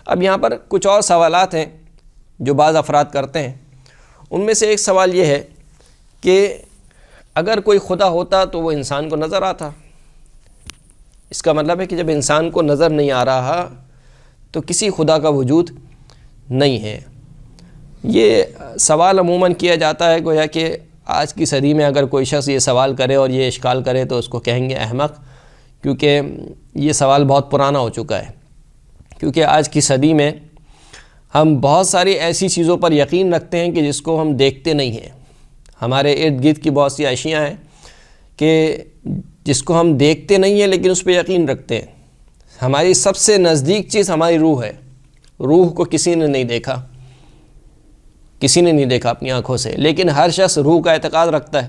اب یہاں پر کچھ اور سوالات ہیں جو بعض افراد کرتے ہیں. ان میں سے ایک سوال یہ ہے کہ اگر کوئی خدا ہوتا تو وہ انسان کو نظر آتا. اس کا مطلب ہے کہ جب انسان کو نظر نہیں آ رہا تو کسی خدا کا وجود نہیں ہے. یہ سوال عموماً کیا جاتا ہے گویا کہ آج کی صدی میں اگر کوئی شخص یہ سوال کرے اور یہ اشکال کرے تو اس کو کہیں گے احمق، کیونکہ یہ سوال بہت پرانا ہو چکا ہے. کیونکہ آج کی صدی میں ہم بہت ساری ایسی چیزوں پر یقین رکھتے ہیں کہ جس کو ہم دیکھتے نہیں ہیں. ہمارے ارد گرد کی بہت سی اشیاء ہیں کہ جس کو ہم دیکھتے نہیں ہیں لیکن اس پہ یقین رکھتے ہیں. ہماری سب سے نزدیک چیز ہماری روح ہے. روح کو کسی نے نہیں دیکھا، کسی نے نہیں دیکھا اپنی آنکھوں سے، لیکن ہر شخص روح کا اعتقاد رکھتا ہے.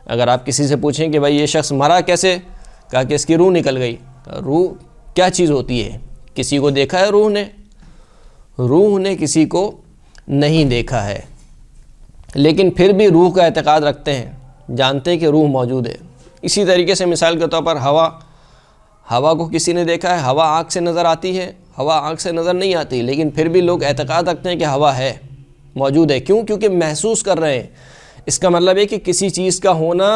اگر آپ کسی سے پوچھیں کہ بھائی یہ شخص مرا کیسے، کہا کہ اس کی روح نکل گئی. روح کیا چیز ہوتی ہے؟ کسی کو دیکھا ہے روح نے؟ روح نے کسی کو نہیں دیکھا ہے، لیکن پھر بھی روح کا اعتقاد رکھتے ہیں، جانتے ہیں کہ روح موجود ہے. اسی طریقے سے مثال کے طور پر ہوا کو کسی نے دیکھا ہے؟ ہوا آنکھ سے نظر آتی ہے؟ ہوا آنکھ سے نظر نہیں آتی، لیکن پھر بھی لوگ اعتقاد رکھتے ہیں کہ ہوا ہے، موجود ہے. کیوں؟ کیونکہ محسوس کر رہے ہیں. اس کا مطلب ہے کہ کسی چیز کا ہونا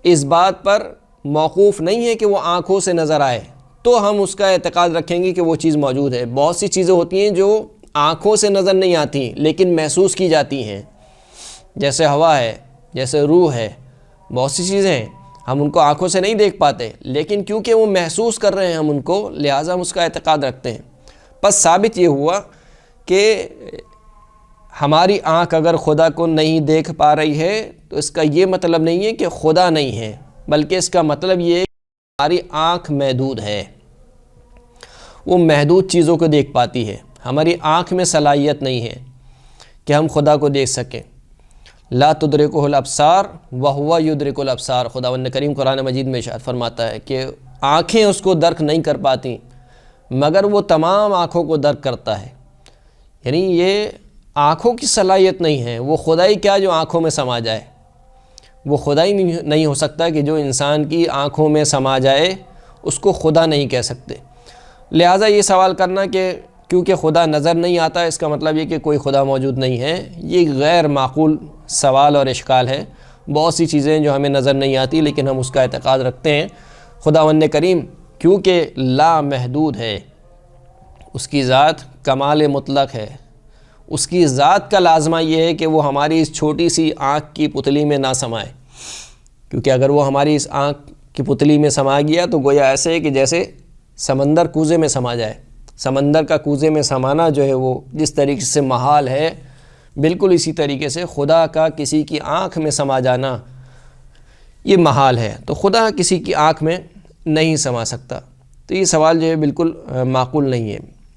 اس بات پر موقوف نہیں ہے کہ وہ آنکھوں سے نظر آئے تو ہم اس کا اعتقاد رکھیں گے کہ وہ چیز موجود ہے. بہت سی چیزیں ہوتی ہیں جو آنکھوں سے نظر نہیں آتی لیکن محسوس کی جاتی ہیں، جیسے ہوا ہے، جیسے روح ہے. بہت سی چیزیں ہیں ہم ان کو آنکھوں سے نہیں دیکھ پاتے، لیکن کیونکہ وہ محسوس کر رہے ہیں ہم ان کو، لہٰذا ہم اس کا اعتقاد رکھتے ہیں. پس ثابت یہ ہوا کہ ہماری آنکھ اگر خدا کو نہیں دیکھ پا رہی ہے تو اس کا یہ مطلب نہیں ہے کہ خدا نہیں ہے، بلکہ اس کا مطلب یہ ہے کہ ہماری آنکھ محدود ہے، وہ محدود چیزوں کو دیکھ پاتی ہے. ہماری آنکھ میں صلاحیت نہیں ہے کہ ہم خدا کو دیکھ سکیں. لا تدرکہ الابصار وہو یدرک الابصار، خداوند کریم قرآن مجید میں ارشاد فرماتا ہے کہ آنکھیں اس کو درک نہیں کر پاتی مگر وہ تمام آنکھوں کو درک کرتا ہے. یعنی یہ آنکھوں کی صلاحیت نہیں ہے. وہ خدائی کیا جو آنکھوں میں سما جائے، وہ خدائی نہیں ہو سکتا کہ جو انسان کی آنکھوں میں سما جائے اس کو خدا نہیں کہہ سکتے. لہٰذا یہ سوال کرنا کہ کیونکہ خدا نظر نہیں آتا اس کا مطلب یہ کہ کوئی خدا موجود نہیں ہے، یہ غیر معقول سوال اور اشکال ہے. بہت سی چیزیں جو ہمیں نظر نہیں آتی لیکن ہم اس کا اعتقاد رکھتے ہیں. خداوند کریم کیونکہ لا محدود ہے، اس کی ذات کمال مطلق ہے، اس کی ذات کا لازمہ یہ ہے کہ وہ ہماری اس چھوٹی سی آنکھ کی پتلی میں نہ سمائے. کیونکہ اگر وہ ہماری اس آنکھ کی پتلی میں سما گیا تو گویا ایسے ہے کہ جیسے سمندر کوزے میں سما جائے. سمندر کا کوزے میں سمانا جو ہے وہ جس طریقے سے محال ہے، بالکل اسی طریقے سے خدا کا کسی کی آنکھ میں سما جانا یہ محال ہے. تو خدا کسی کی آنکھ میں نہیں سما سکتا. تو یہ سوال جو ہے بالکل معقول نہیں ہے.